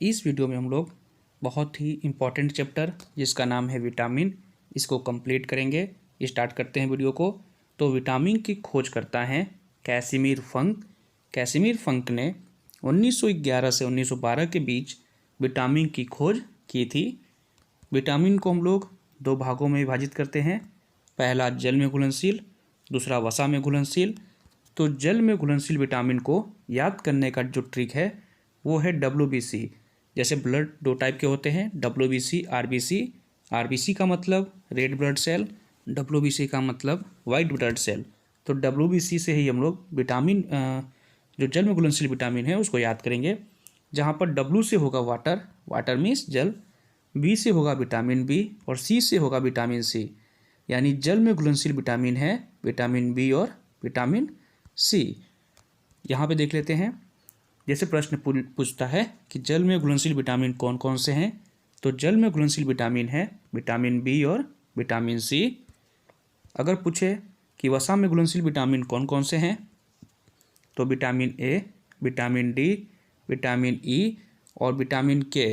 इस वीडियो में हम लोग बहुत ही इम्पॉर्टेंट चैप्टर जिसका नाम है विटामिन, इसको कंप्लीट करेंगे। स्टार्ट करते हैं वीडियो को। तो विटामिन की खोज करता है कैसिमिर फंक। कैसिमिर फंक ने 1911 से 1912 के बीच विटामिन की खोज की थी। विटामिन को हम लोग दो भागों में विभाजित करते हैं, पहला जल में घुलनशील, दूसरा वसा में घुलनशील। तो जल में घुलनशील विटामिन को याद करने का जो ट्रिक है वो है WBC। जैसे ब्लड दो टाइप के होते हैं, WBC, RBC। RBC का मतलब रेड ब्लड सेल, WBC का मतलब वाइट ब्लड सेल। तो WBC से ही हम लोग विटामिन जो जल में घुलनशील विटामिन है उसको याद करेंगे। जहाँ पर W से होगा वाटर, वाटर मीन्स जल, B से होगा विटामिन B और C से होगा विटामिन C। यानी जल में घुलनशील विटामिन है विटामिन B और विटामिन C। यहाँ पे देख लेते हैं। जैसे प्रश्न पूछता है कि जल में घुलनशील विटामिन कौन कौन से हैं, तो जल में घुलनशील विटामिन है विटामिन B और विटामिन C। अगर पूछे कि वसा में घुलनशील विटामिन कौन कौन से हैं, तो vitamin A, vitamin D, vitamin E और विटामिन K।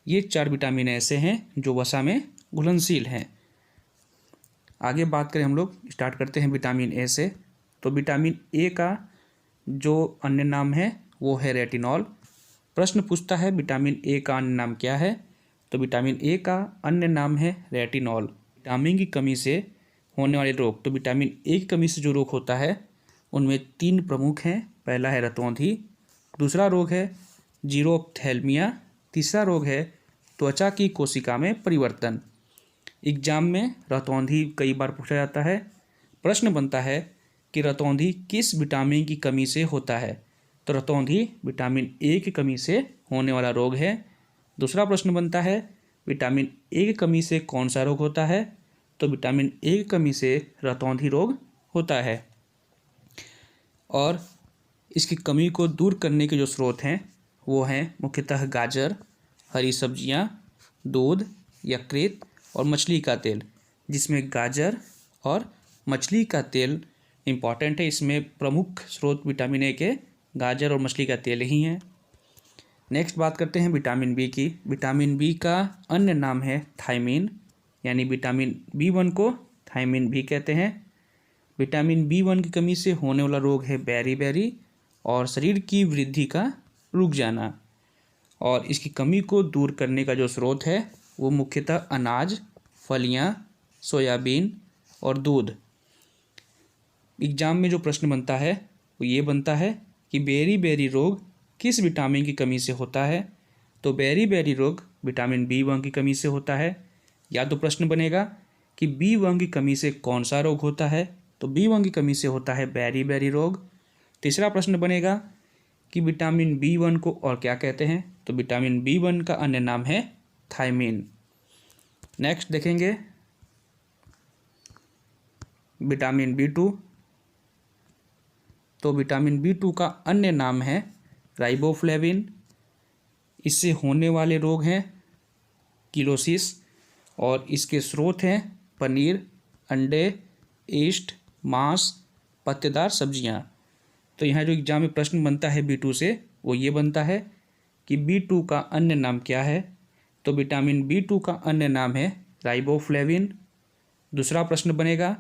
ये 4 विटामिन ऐसे हैं जो वसा में घुलनशील हैं। आगे बात करें हम लोग, स्टार्ट करते हैं विटामिन A से। तो विटामिन A का जो अन्य नाम है वो है रेटिनॉल। प्रश्न पूछता है विटामिन A का अन्य नाम क्या है, तो विटामिन A का अन्य नाम है रेटिनॉल। विटामिन की कमी से होने वाले रोग, तो विटामिन A की कमी से जो रोग होता है उनमें 3 प्रमुख हैं। पहला है रतौंधी, दूसरा रोग है जीरोप्थेल्मिया, तीसरा रोग है त्वचा की कोशिका में परिवर्तन। एग्जाम में रतौंधी कई बार पूछा जाता है। प्रश्न बनता है कि रतौंधी किस विटामिन की कमी से होता है, तो रतौंधी विटामिन A की कमी से होने वाला रोग है। दूसरा प्रश्न बनता है विटामिन A की कमी से कौन सा रोग होता है, तो विटामिन A की कमी से रतौंधी रोग होता है। और इसकी कमी को दूर करने के जो स्रोत हैं वो हैं मुख्यतः गाजर, हरी सब्जियां, दूध, यकृत और मछली का तेल, जिसमें गाजर और मछली का तेल इम्पॉर्टेंट है। इसमें प्रमुख स्रोत विटामिन A के गाजर और मछली का तेल ही हैं। नेक्स्ट बात करते हैं विटामिन B की। विटामिन B का अन्य नाम है थायमीन, यानी विटामिन B1 को थायमीन भी कहते हैं। विटामिन B1 की कमी से होने वाला रोग है बेरी और शरीर की वृद्धि का रुक जाना। और इसकी कमी को दूर करने का जो स्रोत है वो मुख्यतः अनाज, फलियां, सोयाबीन और दूध। एग्जाम में जो प्रश्न बनता है वो ये बनता है कि बेरी रोग किस विटामिन की कमी से होता है, तो बेरी रोग विटामिन B1 की कमी से होता है। या तो प्रश्न बनेगा कि B1 की कमी से कौन सा रोग होता है, तो B1 की कमी से होता है बेरी रोग। तीसरा प्रश्न बनेगा कि विटामिन B1 को और क्या कहते हैं, तो विटामिन B1 का अन्य नाम है थायमीन। नेक्स्ट देखेंगे विटामिन B2। तो विटामिन B2 का अन्य नाम है राइबोफ्लेविन। इससे होने वाले रोग हैं किलोसिस और इसके स्रोत हैं पनीर, अंडे, ईस्ट, मांस, पत्तेदार सब्जियां। तो यहाँ जो एग्जाम में प्रश्न बनता है B2 से वो ये बनता है कि B2 का अन्य नाम क्या है, तो विटामिन B2 का अन्य नाम है राइबोफ्लेविन। दूसरा प्रश्न बनेगा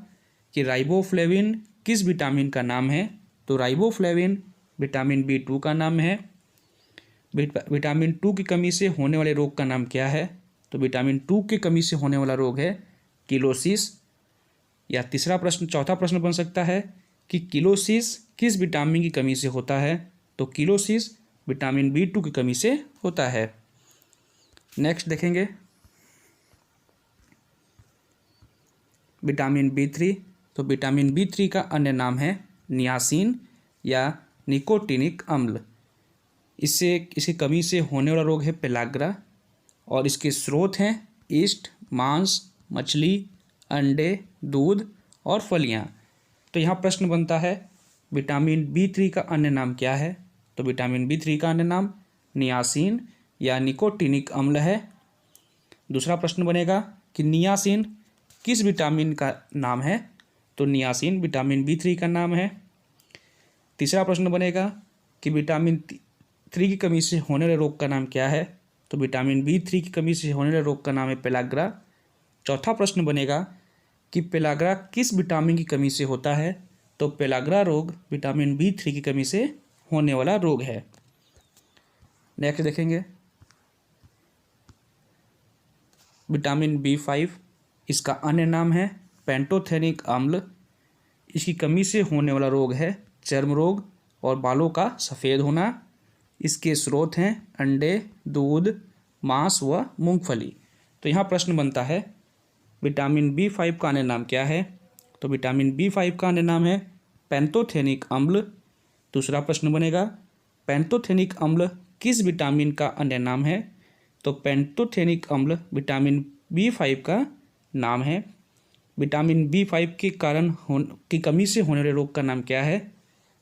कि राइबोफ्लेविन किस विटामिन का नाम है, तो राइबोफ्लेविन विटामिन B2 का नाम है। विटामिन 2 की कमी से होने वाले रोग का नाम क्या है, तो विटामिन 2 की कमी से होने वाला रोग है किलोसिस। या चौथा प्रश्न बन सकता है कि किलोसिस किस विटामिन की कमी से होता है, तो किलोसिस विटामिन B2 की कमी से होता है। नेक्स्ट देखेंगे विटामिन B3। तो विटामिन B3 का अन्य नाम है नियासिन या निकोटिनिक अम्ल। इसकी कमी से होने वाला रोग है पेलाग्रा और इसके स्रोत हैं ईस्ट, मांस, मछली, अंडे, दूध और फलियां। तो यहाँ प्रश्न बनता है विटामिन B3 का अन्य नाम क्या है, तो विटामिन B3 का अन्य नाम नियासिन या निकोटिनिक अम्ल है। दूसरा प्रश्न बनेगा कि नियासिन किस विटामिन का नाम है, तो नियासिन विटामिन B3 का नाम है। तीसरा प्रश्न बनेगा कि विटामिन 3 की कमी से होने वाले रोग का नाम क्या है, तो विटामिन B3 की कमी से होने वाले रोग का नाम है पेलाग्रा। चौथा प्रश्न बनेगा कि पेलाग्रा किस विटामिन की कमी से होता है, तो पेलाग्रा रोग विटामिन B3 की कमी से होने वाला रोग है। नेक्स्ट देखेंगे विटामिन B5, इसका अन्य नाम है पेंटोथेनिक अम्ल। इसकी कमी से होने वाला रोग है चर्म रोग और बालों का सफ़ेद होना। इसके स्रोत हैं अंडे, दूध, मांस व मूंगफली। तो यहाँ प्रश्न बनता है विटामिन B5 का अन्य नाम क्या है, तो विटामिन B5 का अन्य नाम है पेंटोथेनिक अम्ल। दूसरा प्रश्न बनेगा पेंटोथेनिक अम्ल किस विटामिन का अन्य नाम है, तो पेंटोथेनिक अम्ल विटामिन B5 का नाम है। विटामिन B5 के कारण की कमी से होने वाले रोग का नाम क्या है,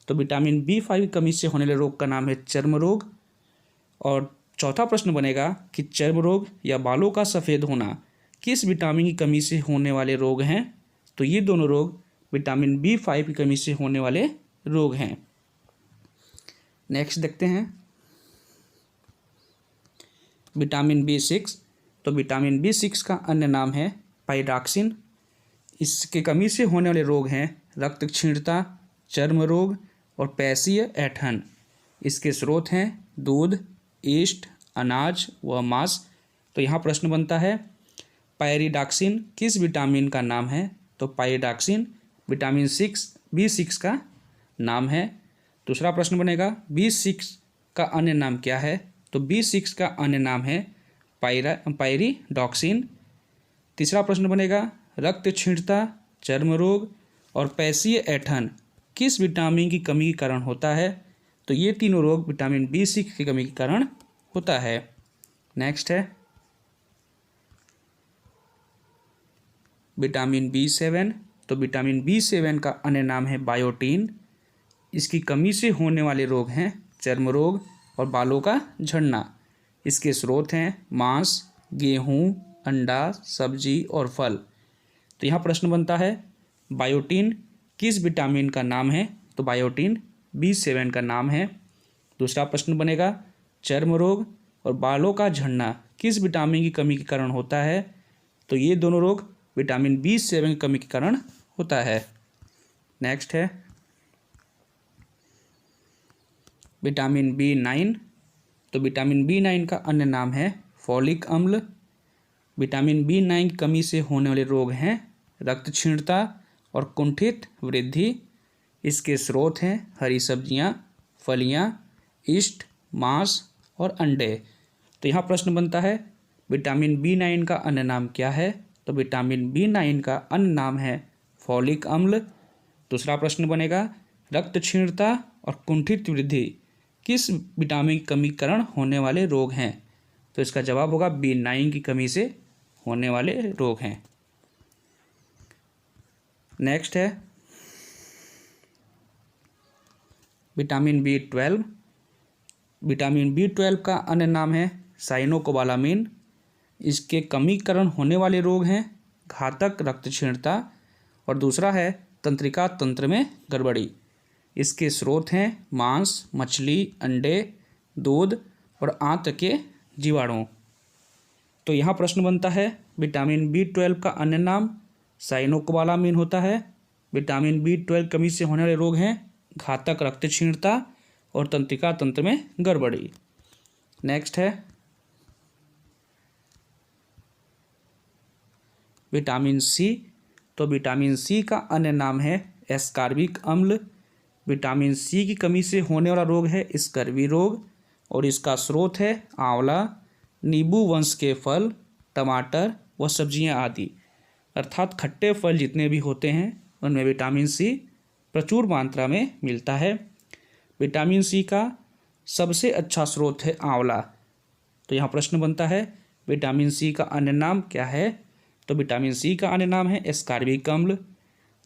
तो विटामिन B5 की कमी से होने वाले रोग का नाम है चर्म रोग। और चौथा प्रश्न बनेगा कि चर्म रोग या बालों का सफ़ेद होना किस विटामिन की कमी से होने वाले रोग हैं, तो ये दोनों रोग विटामिन B5 की कमी से होने वाले रोग हैं। नेक्स्ट देखते हैं विटामिन B6, तो विटामिन B6 का अन्य नाम है पाइरोक्सिन। इसके कमी से होने वाले रोग हैं रक्त क्षीणता, चर्म रोग और पेशीय ऐंठन। इसके स्रोत हैं दूध, यीस्ट, अनाज व मांस। तो यहाँ प्रश्न बनता है पाइरिडॉक्सिन किस विटामिन का नाम है, तो पाइरिडॉक्सिन विटामिन B6 का नाम है। दूसरा प्रश्न बनेगा B6 का अन्य नाम क्या है, तो B6 का अन्य नाम है पाइरिडॉक्सिन। तीसरा प्रश्न बनेगा रक्त क्षीणता, चर्म रोग और पेशीय ऐंठन किस विटामिन की कमी के कारण होता है, तो ये तीनों रोग विटामिन B6 की कमी के कारण होता है। नेक्स्ट है विटामिन B7, तो विटामिन B7 का अन्य नाम है बायोटीन। इसकी कमी से होने वाले रोग हैं चर्म रोग और बालों का झड़ना। इसके स्रोत हैं मांस, गेहूँ, अंडा, सब्जी और फल। तो यहाँ प्रश्न बनता है बायोटीन किस विटामिन का नाम है, तो बायोटीन B7 का नाम है। दूसरा प्रश्न बनेगा चर्म रोग और बालों का झड़ना किस विटामिन की कमी के कारण होता है, तो ये दोनों रोग विटामिन B7 की कमी के कारण होता है। नेक्स्ट है विटामिन B9, तो विटामिन B9 का अन्य नाम है फॉलिक अम्ल। विटामिन B9 की कमी से होने वाले रोग हैं रक्त क्षीणता और कुंठित वृद्धि। इसके स्रोत हैं हरी सब्जियां, फलियां, यीस्ट, मांस और अंडे। तो यहाँ प्रश्न बनता है विटामिन B9 का अन्य नाम क्या है, तो विटामिन B9 का अन्य नाम है फॉलिक अम्ल। दूसरा प्रश्न बनेगा रक्त क्षीणता और कुंठित वृद्धि किस विटामिन की कमी के कारण होने वाले रोग हैं, तो इसका जवाब होगा B9 की कमी से होने वाले रोग हैं। नेक्स्ट है विटामिन B12। विटामिन B12 का अन्य नाम है साइनोकोबालामिन। इसके कमी के कारण होने वाले रोग हैं घातक रक्त क्षीणता और दूसरा है तंत्रिका तंत्र में गड़बड़ी। इसके स्रोत हैं मांस, मछली, अंडे, दूध और आंत के जीवाणु। तो यहाँ प्रश्न बनता है विटामिन B12 का अन्य नाम साइनोकोबालामिन होता है। विटामिन B12 कमी से होने वाले रोग हैं घातक रक्त क्षीणता और तंत्रिका तंत्र में गड़बड़ी। नेक्स्ट है विटामिन C, तो विटामिन C का अन्य नाम है एस्कॉर्बिक अम्ल। विटामिन C की कमी से होने वाला रोग है स्कर्वी रोग और इसका स्रोत है आंवला, नींबू वंश के फल, टमाटर व सब्जियां आदि। अर्थात खट्टे फल जितने भी होते हैं उनमें विटामिन C प्रचुर मात्रा में मिलता है। विटामिन C का सबसे अच्छा स्रोत है आंवला। तो यहाँ प्रश्न बनता है विटामिन C का अन्य नाम क्या है, तो विटामिन C का अन्य नाम है एस्कॉर्बिक अम्ल।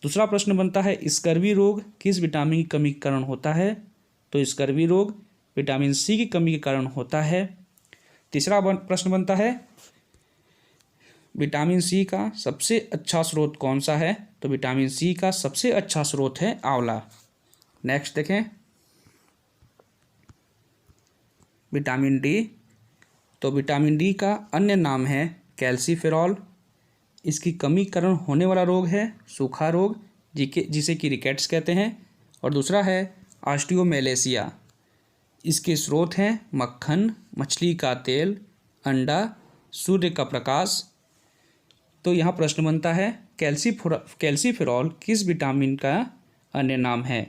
दूसरा प्रश्न बनता है स्कर्वी रोग किस विटामिन की कमी के कारण होता है, तो स्कर्वी रोग विटामिन C की कमी के कारण होता है। तीसरा प्रश्न बनता है विटामिन C का सबसे अच्छा स्रोत कौन सा है, तो विटामिन C का सबसे अच्छा स्रोत है आंवला। नेक्स्ट देखें विटामिन D, तो विटामिन डी का अन्य नाम है कैल्सीफेरॉल। इसकी कमी के कारण होने वाला रोग है सूखा रोग, जिसे कि रिकेट्स कहते हैं। और दूसरा है ऑस्टियोमेलेसिया। इसके स्रोत हैं मक्खन, मछली का तेल, अंडा, सूर्य का प्रकाश। तो यहाँ प्रश्न बनता है कैल्सीफेरॉल किस विटामिन का अन्य नाम है?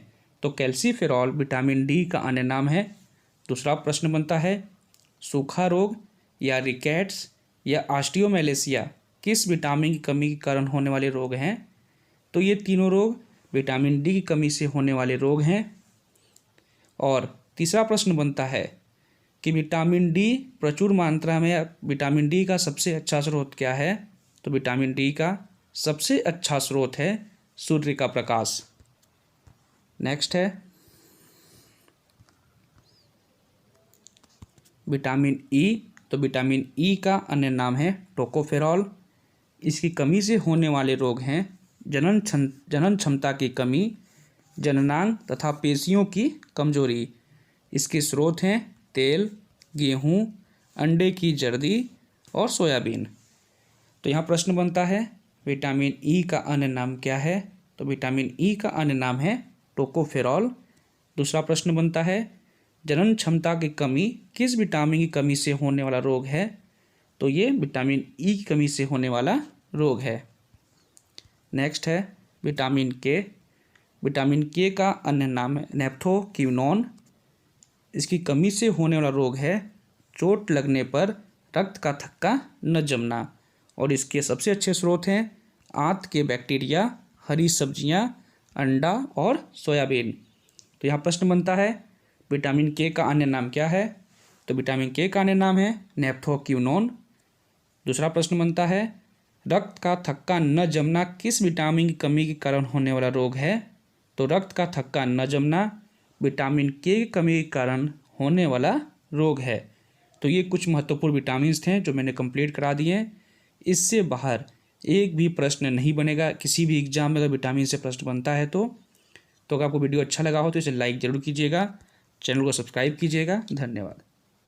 तो कैल्सीफेरॉल विटामिन डी का अन्य नाम है। दूसरा प्रश्न बनता है सूखा रोग या रिकेट्स या ऑस्टियोमेलेसिया किस विटामिन की कमी के कारण होने वाले रोग हैं? तो ये तीनों रोग विटामिन डी की कमी से होने वाले रोग हैं। और तीसरा प्रश्न बनता है कि विटामिन डी प्रचुर मात्रा में, विटामिन डी का सबसे अच्छा स्रोत क्या है? तो विटामिन डी का सबसे अच्छा स्रोत है सूर्य का प्रकाश। नेक्स्ट है विटामिन ई। तो विटामिन ई का अन्य नाम है टोकोफेरॉल। इसकी कमी से होने वाले रोग हैं जनन क्षमता की कमी, जननांग तथा पेशियों की कमजोरी। इसके स्रोत हैं तेल, गेहूँ, अंडे की जर्दी और सोयाबीन। तो यहाँ प्रश्न बनता है विटामिन ई का अन्य नाम क्या है? तो विटामिन ई का अन्य नाम है टोकोफेरॉल। दूसरा प्रश्न बनता है जनन क्षमता की कमी किस विटामिन की कमी से होने वाला रोग है? तो ये विटामिन ई की कमी से होने वाला रोग है। नेक्स्ट है विटामिन के। विटामिन के का अन्य नाम है नेफ्थोक्विनोन। इसकी कमी से होने वाला रोग है चोट लगने पर रक्त का थक्का न जमना। और इसके सबसे अच्छे स्रोत हैं आंत के बैक्टीरिया, हरी सब्जियां, अंडा और सोयाबीन। तो यहाँ प्रश्न बनता है विटामिन के का अन्य नाम क्या है? तो विटामिन के का अन्य नाम है नेफ्थोक्विनोन। दूसरा प्रश्न बनता है रक्त का थक्का न जमना किस विटामिन की कमी के कारण होने वाला रोग है? तो रक्त का थक्का न जमना विटामिन के की कमी के कारण होने वाला रोग है। तो ये कुछ महत्वपूर्ण विटामिन्स थे जो मैंने कंप्लीट करा दिए हैं। इससे बाहर एक भी प्रश्न नहीं बनेगा किसी भी एग्जाम में। अगर विटामिन से प्रश्न बनता है तो अगर आपको वीडियो अच्छा लगा हो तो इसे लाइक ज़रूर कीजिएगा, चैनल को सब्सक्राइब कीजिएगा। धन्यवाद।